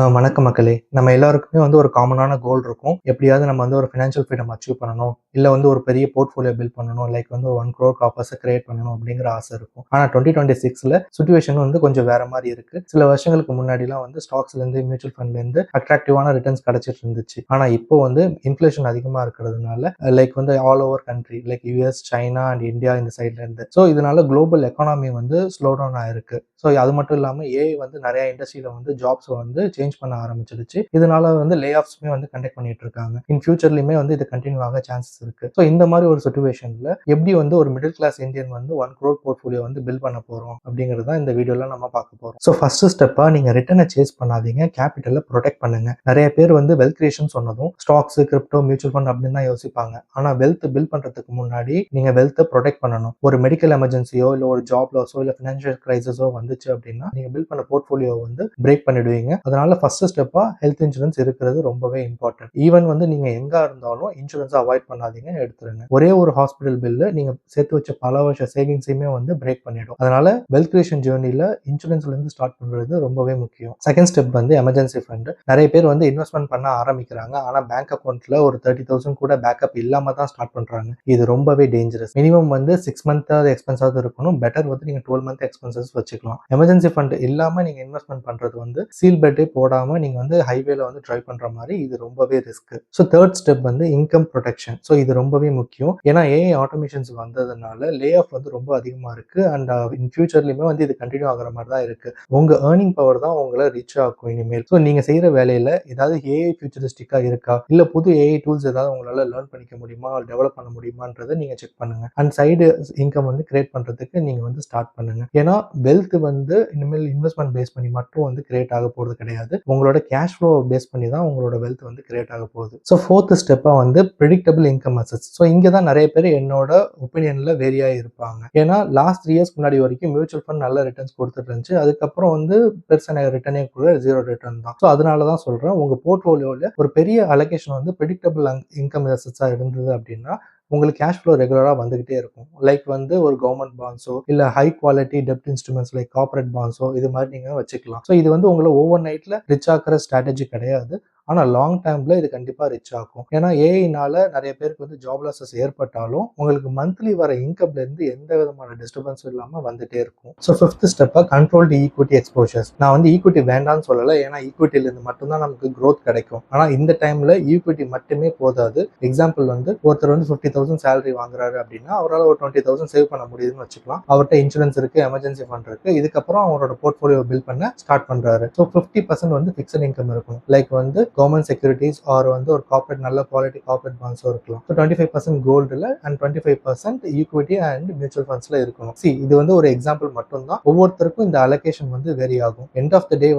வணக்கம் மக்களே. நம்ம எல்லாருக்குமே ஒரு காமனான கோல் இருக்கும். எப்படியாவது நம்ம ஒரு ஃபினான்ஷியல் ஃப்ரீடம் அச்சீவ் பண்ணணும். இல்ல ஒரு பெரிய போர்ட்ஃபோலியோ பில்ட் பண்ணணும். லைக் ஒரு 1 crore காப்பர்ஸ கிரியேட் பண்ணணும் அப்படிங்கிற ஆசை இருக்கும். ஆனா 2026ல சிச்சுவேஷன் கொஞ்சம் வேற மாரி இருக்கு. சில வருஷங்களுக்கு முன்னாடிலாம் ஸ்டாக்ஸ்லேருந்து, மியூச்சுவல் ஃபண்ட்லேருந்து அட்ராக்டிவான ரிட்டர்ன்ஸ் கிடைச்சிட்டு இருந்துச்சு. ஆனா இப்போ இன்ஃப்ளேஷன் அதிகமா இருக்கிறதுனால like all over country like US, China and India இந்த சைட்ல இருந்து. ஸோ இதனால குளோபல் எக்கானமி ஸ்லோ டவுன் ஆயிருக்கு. ஸோ அது மட்டும் இல்லாம ஏஐ நிறைய இண்டஸ்ட்ரியில ஜாப்ஸ் சேஞ்ச் பண்ண ஆரம்பிச்சிடுச்சு. இதனால லே ஆஃப்ஸ்மே கண்டக்ட் பண்ணிட்டு இருக்காங்க. இன் ஃபியூச்சர்லயுமே இது கண்டினியூ ஆக சான்சஸ் இருக்கு. ஸோ இந்த மாதிரி ஒரு சிச்சுவேஷன்ல எப்படி ஒரு middle class Indian 1 crore portfolio build பண்ண போறோம் அப்படிங்கிறது தான் இந்த வீடியோல நம்ம பார்க்க போறோம். ஸோ ஃபர்ஸ்ட் ஸ்டெப்பா நீங்க ரிட்டர்னை சேஸ் பண்ணாதீங்க, கேபிட்டலை ப்ரொடெக்ட் பண்ணுங்க. நிறைய பேர் வெல்த் கிரியேஷன் சொன்னதும் ஸ்டாக்ஸ், கிரிப்டோ, மியூச்சுவல் ஃபண்ட் அப்படின்னு தான் யோசிப்பாங்க. ஆனா வெல்த் பில்ட் பண்றதுக்கு முன்னாடி நீங்க வெல்த்தை ப்ரொடெக்ட் பண்ணணும். ஒரு மெடிக்கல் எமர்ஜென்சியோ இல்ல ஒரு ஜாப் லாஸோ இல்ல ஃபினான்ஷியல் கிரைசிஸோ வந்துச்சு அப்படின்னா நீங்க பில்ட் பண்ண போர்ட்ஃபோலியோ பிரேக் பண்ணிடுவீங்க. அதனால ஃபர்ஸ்ட் ஸ்டெப்பா ஹெல்த் இன்சூரன்ஸ் இருக்கிறது ரொம்பவே இம்பார்ட்டன்ட். ஈவன் நீங்க எங்க இருந்தாலும் இன்சூரன்ஸ் அவாய்ட் பண்ணாதீங்க, எடுத்துருங்க. ஒரே ஒரு ஹாஸ்பிட்டல் பில்லு நீங்க சேர்த்து வச்ச பல வருஷ சேவிங்ஸையுமே பிரேக் பண்ணிடும். அதனால வெல்த் கிரியேஷன் ஜேர்னில இன்சூரன்ஸ்ல இருந்து ஸ்டார்ட் பண்றது ரொம்பவே முக்கியம். Second step emergency fund. நிறைய பேர் இன்வெஸ்ட்மெண்ட் பண்ண ஆரம்பிக்கிறாங்க. ஆனா பேங்க் அக்கௌண்ட்ல ஒரு 30,000 கூட பேக்கப் இல்லாம தான் ஸ்டார்ட் பண்றாங்க. இது ரொம்பவே டேஞ்சரஸ். மினிமம் 6 மந்த் எக்ஸ்பென்ஸாவது இருக்கணும். பெட்டர் நீங்க 12 மந்த் எக்ஸ்பென்சஸ் வச்சுக்கலாம். எமர்ஜென்சி ஃபண்ட் இல்லாம நீங்க இன்வெஸ்ட்மெண்ட் பண்றது சீல் பெட்டே போடாம நீங்க ஹைவேல ட்ரைவ் பண்ற மாதிரி இது ரொம்பவே risk. So third step income protection. So இது ரொம்பவே முக்கியம். ஏன்னா ஏஐ ஆட்டோமேஷன்ஸ் வந்ததுனால லே ஆஃப் ரொம்ப அதிகமா இருக்கு. அண்ட் இன் ஃபியூச்சர்லயுமே இது கண்டினியூ ஆகிற மாதிரி தான் இருக்கு. உங்க ஏர்னிங் பவர் தான் உங்களை ரீச் ஆகும் இனிமேல். ஸோ நீங்க செய்யற வேலையில ஏதாவது ஏஐ ஃபியூச்சரிஸ்டிக்கா இருக்கா, இல்ல புது ஏஐ டூல்ஸ் ஏதாவது உங்களால லேர்ன் பண்ணிக்க முடியுமா, டெவலப் பண்ண முடியுமான்றதை நீங்க செக் பண்ணுங்க. அண்ட் சைடு இன்கம் கிரியேட் பண்றதுக்கு நீங்க ஸ்டார்ட் பண்ணுங்க. ஏன்னா வெல்த் இனிமேல் இன்வெஸ்ட்மெண்ட் பேஸ் பண்ணி மட்டும் கிரியேட் ஆக போறது கிடையாது. உங்களோட கேஷ் ஃப்ளோ பேஸ் பண்ணி தான் உங்களோட வெல்த் கிரியேட் ஆக போகுது. ஸோ ஃபோர்த் ஸ்டெப்பா ப்ரெடிக்டபிள் இன்கம் அசெட்ஸ். ஸோ இங்க தான் நிறைய பேர் என்னோட ஒப்பீனியன்ல வேரியா இருப்பாங்க. ஏன்னா லாஸ்ட் 3 இயர்ஸ் முன்னாடி வரைக்கும் மியூச்சுவல் ஃபண்ட் நல்ல ரிட்டர்ன்ஸ் கொடுத்துட்டு இருந்துச்சு. அதுக்கப்புறம் பெருசான ரிட்டர்னே கூட 0 ரிட்டர்ன் தான். ஸோ அதனால தான் சொல்றேன், உங்க போர்ட்ஃபோலியோல ஒரு பெரிய அலோகேஷன் ப்ரெடிக்டபிள் இன்கம் அசெட்ஸா இருந்தது அப்படின்னா உங்களுக்கு கேஷ் ஃப்ளோ ரெகுலராக வந்துகிட்டே இருக்கும். லைக் ஒரு கவர்மெண்ட் பாண்ட்ஸோ இல்லை ஹை குவாலிட்டி டெப்ட் இன்ஸ்ட்ருமெண்ட்ஸ் லைக் கார்பரேட் பாண்ட்ஸோ இது மாதிரி நீங்கள் வச்சுக்கலாம். ஸோ இது உங்களை ஓவர் நைட்டில் ரிச் ஆக்குற ஸ்ட்ராட்டஜி கிடையாது. ஆனால் லாங் டேர்மில் இது கண்டிப்பாக ரிச் ஆகும். ஏன்னா ஏஐனால நிறைய பேருக்கு ஜாப் லாஸஸ் ஏற்பட்டாலும் உங்களுக்கு மந்த்லி வர இன்கம்லேருந்து எந்த விதமான டிஸ்டர்பன்ஸும் இல்லாமல் வந்துட்டே இருக்கும். ஸோ ஃபிஃப்த் ஸ்டெப்பாக கண்ட்ரோல்டு ஈக்விட்டி எக்ஸ்போஷர்ஸ். நான் ஈக்விட்டி வேண்டாம்னு சொல்லலை, ஏன்னா ஈக்விட்டிலேருந்து மட்டும்தான் நமக்கு க்ரோத் கிடைக்கும். ஆனால் இந்த டைமில் ஈக்விட்டி மட்டுமே போதாது. எக்ஸாம்பிள் ஒருத்தர் 50,000 சேலரி வாங்குறாரு அப்படின்னா அவரால் ஒரு 20,000 சேவ் பண்ண முடியுதுன்னு வச்சுக்கலாம். அவர்கிட்ட இன்சூரன்ஸ் இருக்கு, எமர்ஜென்சி ஃபண்ட் இருக்கு. இதுக்கப்புறம் அவரோட போர்ட்ஃபோலியோ பில்ட் பண்ண ஸ்டார்ட் பண்றாரு. ஸோ 50% ஃபிக்ஸட் இன்கம் இருக்கும். லைக் கவர்மெண்ட் செக்யூரிட்டிஸ் ஆர் ஒரு கார்பரேட் நல்ல குவாலிட்டி கார்பரேட் பாண்ட்ஸோ இருக்கலாம். ஸோ 25% கோல்டுல அண்ட் 25% ஈக்விட்டி அண்ட் மியூச்சுவல் ஃபண்ட்ஸ்ல இருக்கணும். இது ஒரு எக்ஸாம்பிள் மட்டும் தான். ஒவ்வொருத்தருக்கும் இந்த அலோகேஷன் வேரி ஆகும். எண்ட் ஆஃப் த டே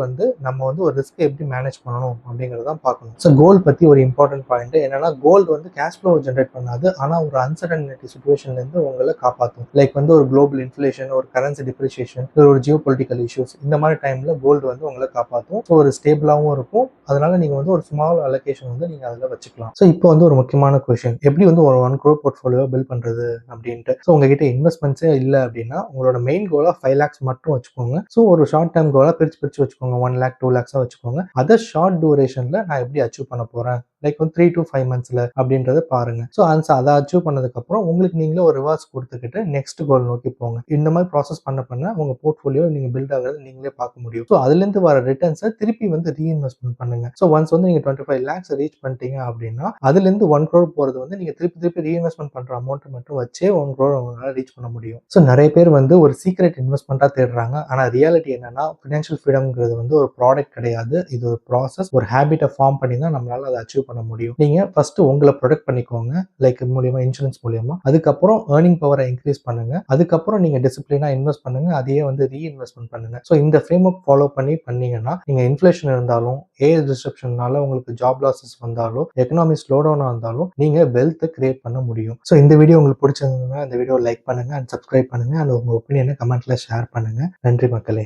நம்ம ஒரு ரிஸ்க் எப்படி மேனேஜ் பண்ணணும் அப்படிங்கறத பார்க்கணும். ஸோ கோல்ட் பத்தி ஒரு இம்பார்ட்டன்ட் பாயிண்ட் என்னன்னா, கோல்டு கேஷ் ஃப்ளோ ஜென்ரேட் பண்ணாது, ஆனா ஒரு அன்சர்டனிட்டி சிச்சுவேஷன்ல இருந்து உங்களை காப்பாற்றும். லைக் ஒரு குளோபல் இன்ஃப்ளேஷன், ஒரு கரன்சி டிப்ரிசியேஷன், ஒரு ஜியோ பொலிட்டிக்கல் இஷ்யூஸ், இந்த மாதிரி டைம்ல கோல்டு உங்களை காப்பாற்றும். ஸோ ஒரு ஸ்டேபிளாகவும் இருக்கும். அதனால நீங்க ஒரு ஸ்மால் அலோகேஷன் நீங்க அதில் வச்சுக்கலாம். ஸோ இப்போ ஒரு முக்கியமான கொஸ்டின், எப்படி ஒரு 1 crore போர்ட்ஃபோலியோ பில்ட் பண்றது அப்படின்ட்டு. ஸோ உங்ககிட்ட இன்வெஸ்ட்மெண்ட்ஸே இல்லை அப்படின்னா உங்களோட மெயின் கோலா 5 lakhs மட்டும் வச்சுக்கோங்க. ஸோ ஒரு ஷார்ட் டேர்ம் கோலா பிரிச்சு வச்சுக்கோங்க. 1 lakh 2 lakhs வச்சுக்கோங்க. அதை ஷார்ட் டியூரேஷன்ல நான் எப்படி அச்சீவ் பண்ண போறேன், லைக் 3 to 5 monthsல அப்படின்றத பாருங்க. ஸோ அதை அச்சீவ் பண்ணதுக்கு அப்புறம் உங்களுக்கு நீங்களே ஒரு ரிவார்ட்ஸ் கொடுத்துக்கிட்டு நெக்ஸ்ட் கோல் நோக்கி போங்க. இந்த மாதிரி ப்ராசஸ் பண்ண உங்க போர்ட்ஃபோலியோ நீங்க பில்ட் ஆகிறது நீங்களே பார்க்க முடியும். ஸோ அதுல இருந்து வர ரிட்டர்ன்ஸை திருப்பி ரீஇன்வெஸ்ட்மெண்ட் பண்ணுங்க. ஸோ ஒன்ஸ் நீங்க 25 lakhs ரீச் பண்ணிட்டீங்க அப்படின்னா அதுல இருந்து 1 crore போறது நீங்க திருப்பி ரீஇன்வெஸ்ட்மெண்ட் பண்ற அமௌண்ட் மட்டும் வச்சே 1 crore உங்களால ரீச் பண்ண முடியும். ஸோ நிறைய பேர் ஒரு சீக்ரெட் இன்வெஸ்ட்மெண்ட்டா தேடுறாங்க. ஆனா ரியாலிட்டி என்னன்னா, ஃபினான்ஷியல் ஃப்ரீடம்ங்கிறது ஒரு ப்ராடக்ட் கிடையாது. இது ஒரு ப்ராசஸ், ஒரு ஹேபிட்டை ஃபார்ம் பண்ணி தான் நம்மளால அதை அச்சீவ் பண்ண முடியும். நீங்க ஃபர்ஸ்ட் உங்களை ப்ரொடெக்ட் பண்ணிக்கோங்க, லைக் மூலியமா இன்சூரன்ஸ் மூலியமா. அதுக்கப்புறம் ஏர்னிங் பவரை இன்க்ரீஸ் பண்ணுங்க. அதுக்கப்புறம் நீங்க டிசிப்ளினா இன்வெஸ்ட் பண்ணுங்க. அதையே ரீஇன்வெஸ்ட்மெண்ட் பண்ணுங்க. ஸோ இந்த ஃப்ரேம் ஒர்க் ஃபாலோ பண்ணீங்கன்னா நீங்க இன்ஃப்ளேஷன் இருந்தாலும், ஏஐ டிஸ்ட்ரப்ஷனால உங்களுக்கு ஜாப் லாஸஸ் வந்தாலும், எக்கனாமி ஸ்லோ டவுனா இருந்தாலும் நீங்க வெல்த் கிரியேட் பண்ண முடியும். ஸோ இந்த வீடியோ உங்களுக்கு பிடிச்சிருந்ததுன்னா இந்த வீடியோ லைக் பண்ணுங்க அண்ட் சப்ஸ்கிரைப் பண்ணுங்க. அண்ட் உங்க ஒப்பீனியனை கமெண்ட்ல ஷேர் பண்ணுங்க. நன்றி மக்களே.